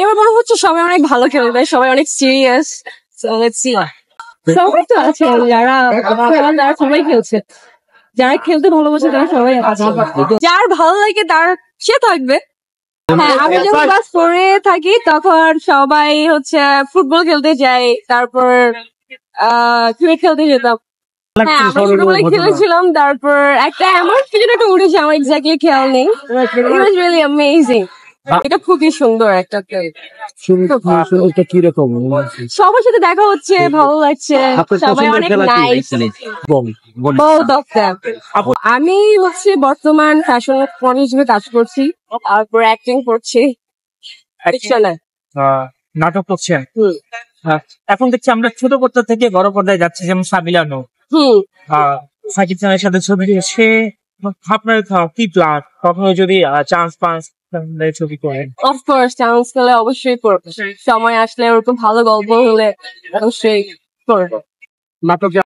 এবার মনে হচ্ছে সবাই অনেক ভালো খেলবে, সবাই অনেক সিরিয়াস। সবাই তো আছে, যারা সবাই খেলছে, যারা খেলতে ভালোবাসে তারা সবাই আছে। যার ভালো লাগে তার সে থাকবে। হ্যাঁ, আমি যখন ক্লাস 4 এ থাকি তখন সবাই হচ্ছে ফুটবল খেলতে যায়, তারপর ক্রিকেট খেলতে যেতাম। হ্যাঁ, আমরা ছোটবেলায় খেলেছিলাম, তারপর এমন কিছু একটা উঠেছে, আমার এক্স্যাক্টলি খেয়াল নেই। ইট ওয়াজ রিয়েলি অ্যামেজিং। এটা খুবই সুন্দর একটা কিরকম সবার সাথে দেখা হচ্ছে, ভালো লাগছে, সবাই অনেক নাইস। আমি হচ্ছে বর্তমান ফ্যাশন মডেল হিসেবে কাজ করছি, তারপর অ্যাক্টিং করছি। নাটক করছেন। এখন দেখছি আমরা ছোট পর্দা থেকে বড় পর্দায় যাচ্ছি, যেমন সাবিলানো সাকিব খানের সাথে ছবি সে আপনার কি প্ল্যান, কখনো যদি চান্স পান ছবি করেন? অফকোর্স চান্স পেলে অবশ্যই করবো, সময় আসলে ওরকম ভালো গল্প হলে অবশ্যই করবো। নাটক